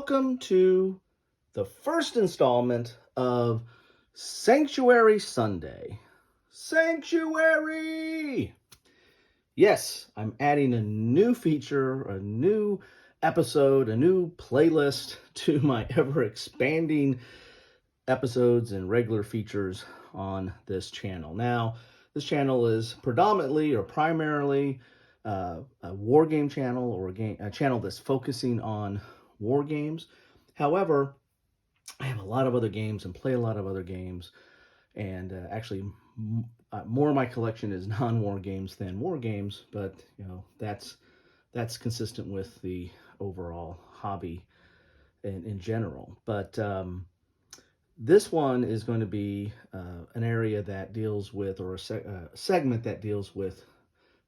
welcome to the first installment of Sanctuary Sunday. Sanctuary! Yes, I'm adding a new feature, a new episode, a new playlist to my ever-expanding episodes and regular features on this channel. Now, this channel is predominantly or primarily a war game channel, or a channel that's focusing on war games. However, I have a lot of other games and play a lot of other games, and actually more of my collection is non-war games than war games, but that's consistent with the overall hobby in general. But this one is going to be an area that deals with, or a segment that deals with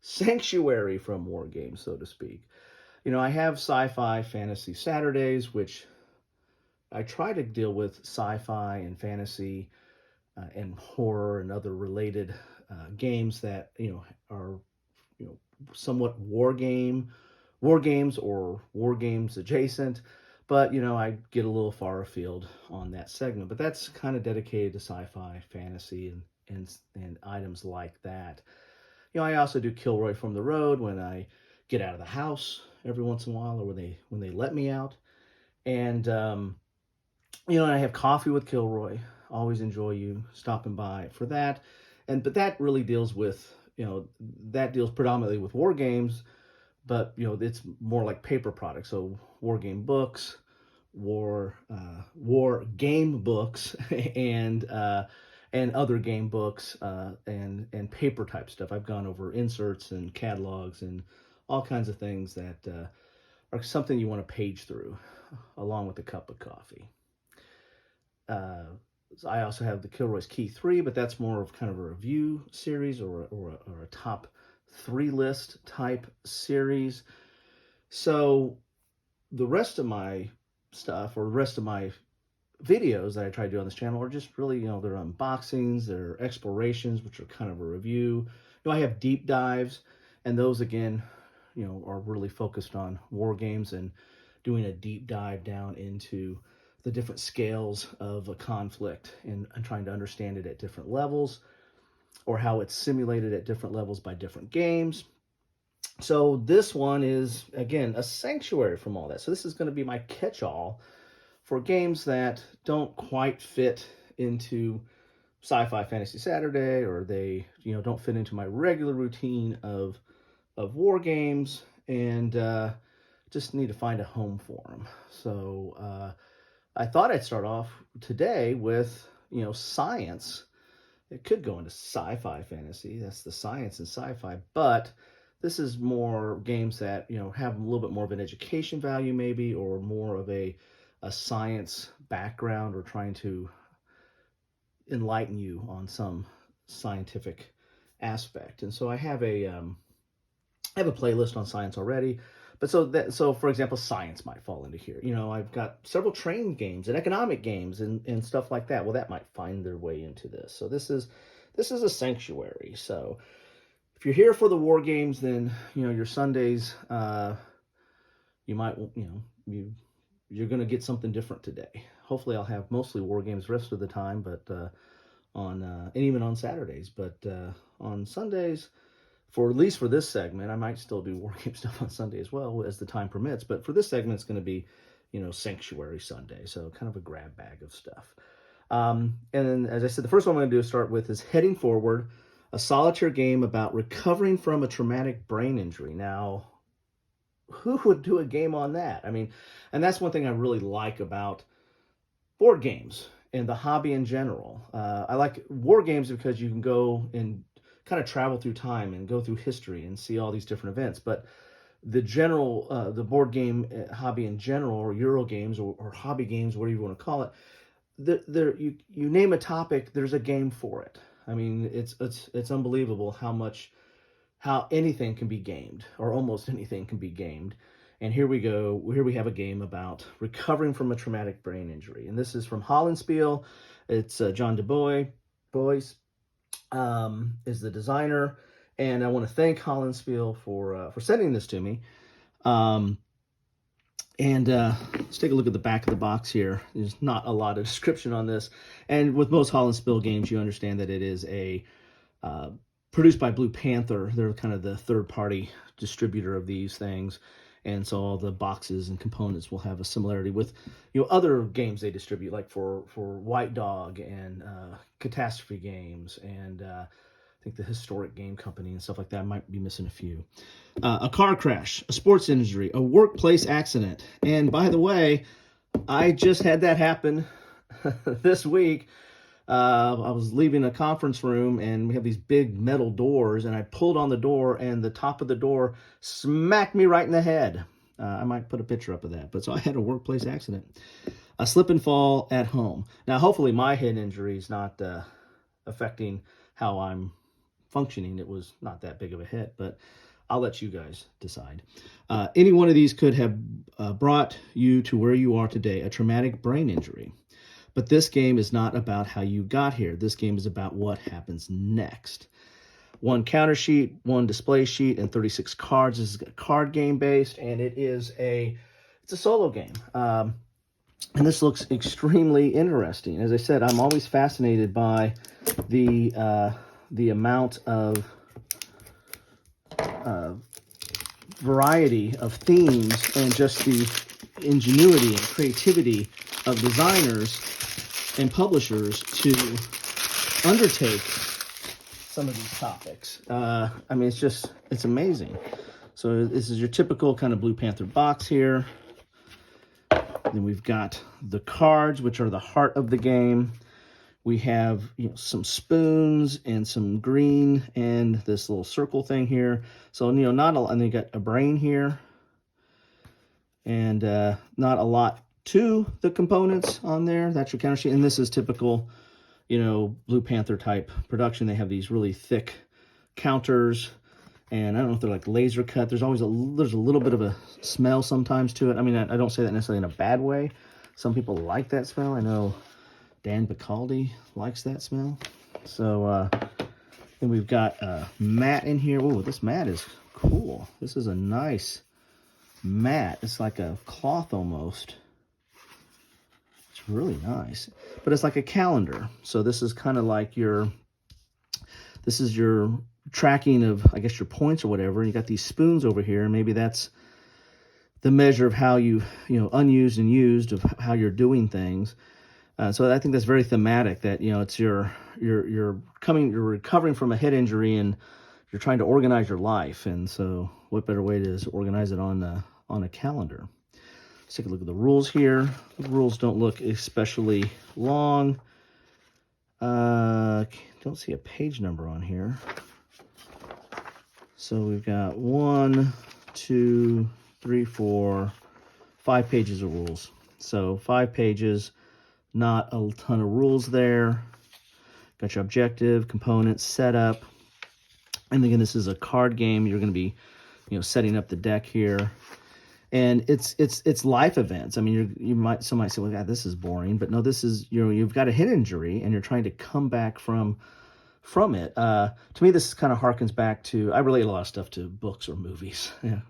sanctuary from war games, so to speak. I have sci-fi fantasy Saturdays, which I try to deal with sci-fi and fantasy and horror and other related games that are somewhat war games or war games adjacent. But I get a little far afield on that segment. But that's kind of dedicated to sci-fi, fantasy, and items like that. I also do Kilroy from the road when I get out of the house every once in a while, or when they let me out. And and I have coffee with Kilroy. Always enjoy you stopping by for that. But that really deals with that deals predominantly with war games, but it's more like paper products. So war game books, war game books, and other game books, and paper type stuff. I've gone over inserts and catalogs and all kinds of things that are something you want to page through along with a cup of coffee. I also have the Kilroy's Key 3, but that's more of kind of a review series or a top 3 list type series. So the rest of my stuff, or the rest of my videos that I try to do on this channel, are just really, they're unboxings, they're explorations, which are kind of a review. I have deep dives, and those again, are really focused on war games and doing a deep dive down into the different scales of a conflict and trying to understand it at different levels, or how it's simulated at different levels by different games. So this one is, again, a sanctuary from all that. So this is going to be my catch-all for games that don't quite fit into Sci-Fi Fantasy Saturday, or they don't fit into my regular routine of war games, and just need to find a home for them. So I thought I'd start off today with science. It could go into sci-fi fantasy. That's the science and sci-fi, but this is more games that have a little bit more of an education value, maybe, or more of a science background, or trying to enlighten you on some scientific aspect. And so I have a playlist on science already. But so for example, science might fall into here. I've got several train games and economic games and stuff like that. Well, that might find their way into this. So this is a sanctuary. So if you're here for the war games, then your Sundays, you might you're going to get something different today. Hopefully, I'll have mostly war games the rest of the time, but and even on Saturdays. But on Sundays, at least for this segment, I might still do war game stuff on Sunday as well, as the time permits. But for this segment, it's going to be, Sanctuary Sunday. So kind of a grab bag of stuff. And then, as I said, the first one I'm going to start with is Heading Forward, a solitaire game about recovering from a traumatic brain injury. Now, who would do a game on that? I mean, and that's one thing I really like about board games and the hobby in general. I like war games because you can go and kind of travel through time and go through history and see all these different events. But the board game hobby in general, or Euro games, or hobby games, whatever you want to call it, you name a topic, there's a game for it. I mean, it's unbelievable how anything can be gamed, or almost anything can be gamed. And here we go. Here we have a game about recovering from a traumatic brain injury. And this is from Hollandspiele. It's John Boyce is the designer. And I want to thank Hollandspiele for sending this to me. And let's take a look at the back of the box here. There's not a lot of description on this. And with most Hollandspiele games, you understand that it is a produced by Blue Panther. They're kind of the third-party distributor of these things. And so all the boxes and components will have a similarity with other games they distribute, like for White Dog and Catastrophe Games and I think the Historic Game Company and stuff like that. I might be missing a few. A car crash, a sports injury, a workplace accident. And by the way, I just had that happen this week. I was leaving a conference room, and we have these big metal doors, and I pulled on the door, and the top of the door smacked me right in the head. I might put a picture up of that. But so I had a workplace accident. A slip and fall at home. Now, hopefully my head injury is not affecting how I'm functioning. It was not that big of a hit, but I'll let you guys decide. Any one of these could have brought you to where you are today, a traumatic brain injury. But this game is not about how you got here. This game is about what happens next. One counter sheet, one display sheet, and 36 cards. This is a card game based, and it's a solo game. And this looks extremely interesting. As I said, I'm always fascinated by the amount of variety of themes and just the ingenuity and creativity of designers and publishers to undertake some of these topics. I mean, it's amazing. So this is your typical kind of Blue Panther box here. Then we've got the cards, which are the heart of the game. We have some spoons and some green and this little circle thing here. So not a lot. And then you got a brain here, and not a lot to the components on there. That's your counter sheet, and this is typical, Blue Panther type production. They have these really thick counters, and I don't know if they're like laser cut. There's always there's a little bit of a smell sometimes to it. I mean, I don't say that necessarily in a bad way. Some people like that smell. I know Dan Bacaldi likes that smell. So then we've got a mat in here. Oh, this mat is cool. This is a nice mat. It's like a cloth almost. It's really nice. But it's like a calendar. So this is kind of like your tracking of, I guess, your points or whatever. You got these spoons over here. Maybe that's the measure of how unused and used, of how you're doing things. So I think that's very thematic, that it's you're recovering from a head injury and you're trying to organize your life, and so what better way to organize it on a calendar? Let's take a look at the rules here. The rules don't look especially long. Don't see a page number on here. So we've got 1, 2, 3, 4, 5 pages of rules. So 5 pages. Not a ton of rules there. Got your objective, components, setup. And again, this is a card game. You're going to be, setting up the deck here. And it's life events. I mean, some might say, well, God, this is boring. But no, this is, you've got a head injury and you're trying to come back from it. To me, this kind of harkens back to, I relate a lot of stuff to books or movies. Yeah.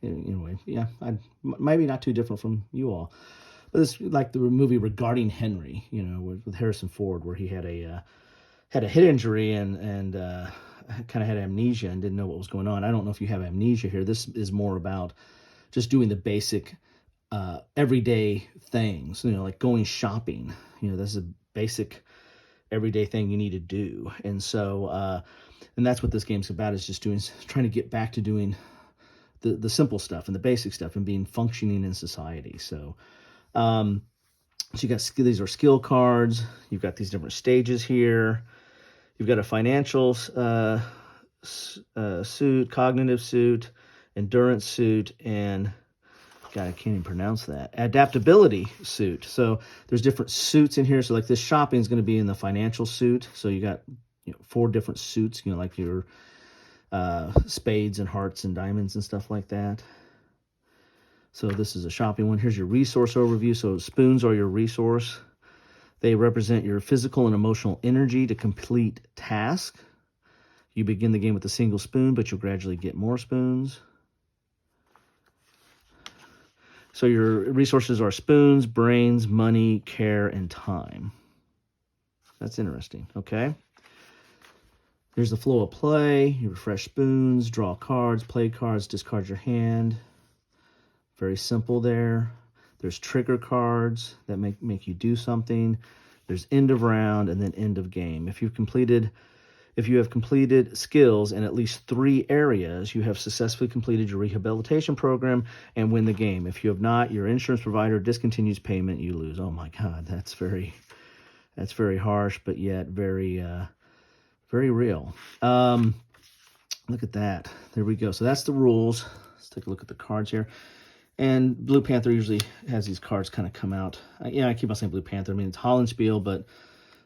Anyway, yeah, maybe not too different from you all. But it's like the movie Regarding Henry, with Harrison Ford, where he had a head injury and kind of had amnesia and didn't know what was going on. I don't know if you have amnesia here. This is more about just doing the basic everyday things, like going shopping. That's a basic everyday thing you need to do. And so, and that's what this game's about, is just trying to get back to doing the simple stuff and the basic stuff and being functioning in society. So you got these are skill cards. You've got these different stages here. You've got a financial suit, cognitive suit, endurance suit, and God, I can't even pronounce that. Adaptability suit. So there's different suits in here. So like this shopping is going to be in the financial suit. So you got 4 different suits. Like your spades and hearts and diamonds and stuff like that. So this is a shopping one. Here's your resource overview. So spoons are your resource. They represent your physical and emotional energy to complete tasks. You begin the game with a single spoon, but you'll gradually get more spoons. So your resources are spoons, brains, money, care, and time. That's interesting, okay? There's the flow of play. You refresh spoons, draw cards, play cards, discard your hand. Very simple there. There's trigger cards that make you do something. There's end of round and then end of game. If you have completed skills in at least 3 areas, you have successfully completed your rehabilitation program and win the game. If you have not, your insurance provider discontinues payment, you lose. Oh my God, that's very harsh, but yet very real. Look at that. There we go. So that's the rules. Let's take a look at the cards here. And Blue Panther usually has these cards kind of come out. I keep on saying Blue Panther. I mean, it's Hollandspiele, but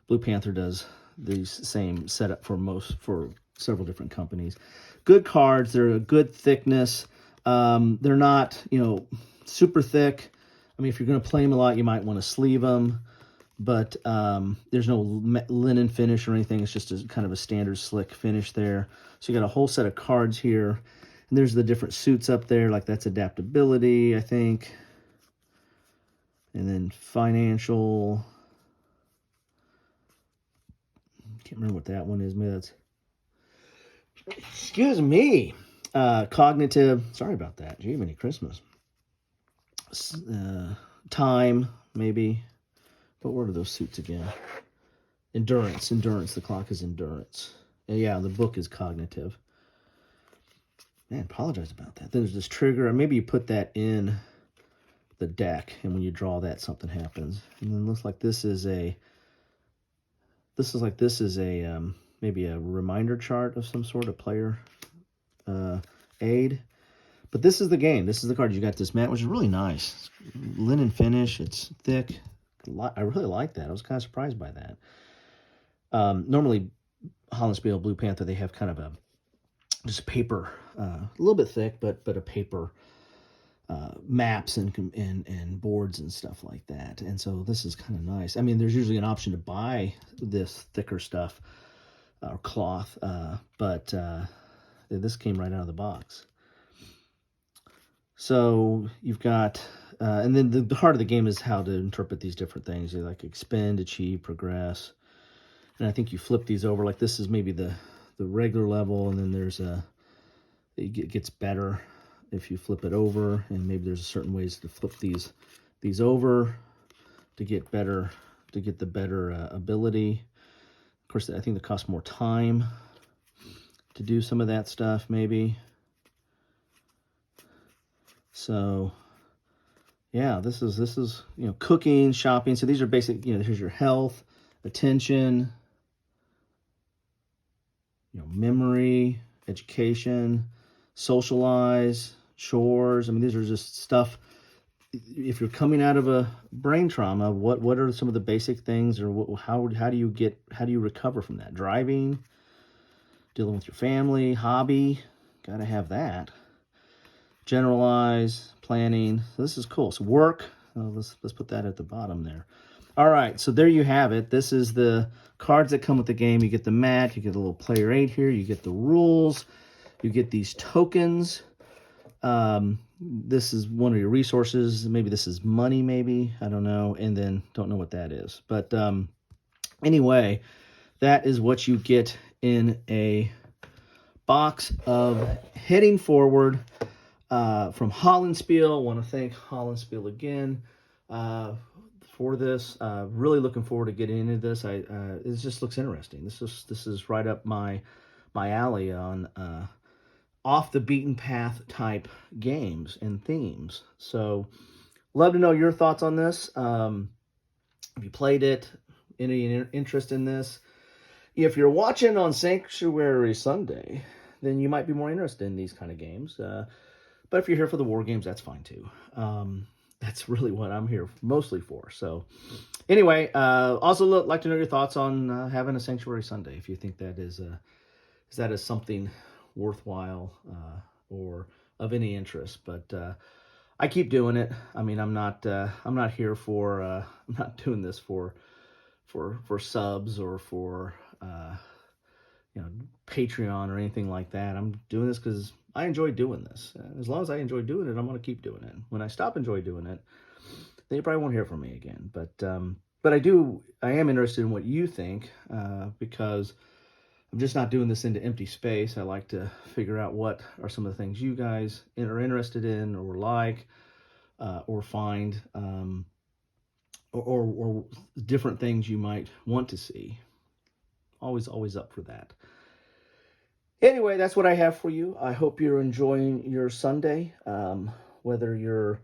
Blue Panther does these same setup for several different companies. Good cards. They're a good thickness. They're not, super thick. I mean, if you're going to play them a lot, you might want to sleeve them. But there's no linen finish or anything. It's just kind of a standard slick finish there. So you got a whole set of cards here. And there's the different suits up there. Like that's adaptability, I think. And then financial. Can't remember what that one is. Maybe that's... Excuse me. Cognitive. Sorry about that. Gee, many Christmas. Time, maybe. But what are those suits again? Endurance. The clock is endurance. And yeah, the book is cognitive. Man, apologize about that. Then there's this trigger. Or maybe you put that in the deck, and when you draw that, something happens. And then it looks like this is maybe a reminder chart of some sort of player aid. But this is the game. This is the card. You got this mat, which is really nice. It's linen finish. It's thick. I really like that. I was kind of surprised by that. Normally, Hollandspiele, Blue Panther, they have kind of just paper, a little bit thick, but a paper maps and boards and stuff like that. And so this is kind of nice. I mean, there's usually an option to buy this thicker stuff or cloth, but this came right out of the box. So you've got, and then the heart of the game is how to interpret these different things. You like expend, achieve, progress. And I think you flip these over. Like this is maybe the regular level, and then there's it gets better if you flip it over, and maybe there's certain ways to flip these over to get better, to get the better ability. Of course, I think it costs more time to do some of that stuff, maybe. So, yeah, this is cooking, shopping. So these are basic. Here's your health, attention, memory, education, socialize, chores. I mean, these are just stuff. If you're coming out of a brain trauma, what are some of the basic things, or how do you recover from that? Driving, dealing with your family, hobby, got to have that. Generalize, planning. So this is cool. So work. Let's put that at the bottom there. All right, so there you have it. This is the cards that come with the game. You get the mat, you get a little player aid here, you get the rules, you get these tokens. This is one of your resources. Maybe this is money, maybe. I don't know. And then don't know what that is. But anyway, that is what you get in a box of Heading Forward from Hollandspiele. I want to thank Hollandspiele again for this. Really looking forward to getting into this. It just looks interesting. This is right up my alley on off the beaten path type games and themes. So love to know your thoughts on this. Have you played it? Any interest in this? If you're watching on Sanctuary Sunday, then you might be more interested in these kind of games. But if you're here for the war games, that's fine too. That's really what I'm here mostly for. So anyway, also like to know your thoughts on having a Sanctuary Sunday. If you think that is something worthwhile or of any interest. But I keep doing it. I mean, I'm not here for I'm not doing this for subs or for Patreon or anything like that. I'm doing this because I enjoy doing this. As long as I enjoy doing it, I'm going to keep doing it. When I stop enjoying doing it, then you probably won't hear from me again. But I am interested in what you think, because I'm just not doing this into empty space. I like to figure out what are some of the things you guys are interested in or like, or find, or different things you might want to see. Always up for that. Anyway, that's what I have for you. I hope you're enjoying your Sunday, whether you're,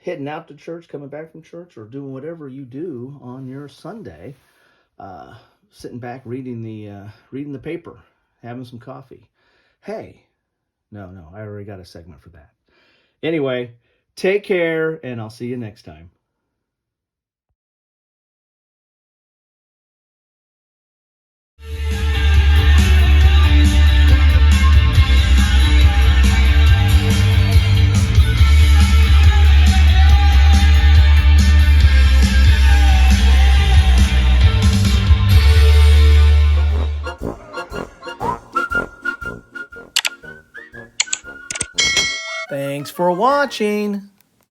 heading out to church, coming back from church, or doing whatever you do on your Sunday. Sitting back reading the paper, having some coffee. Hey, no, I already got a segment for that. Anyway, take care, and I'll see you next time. Thanks for watching.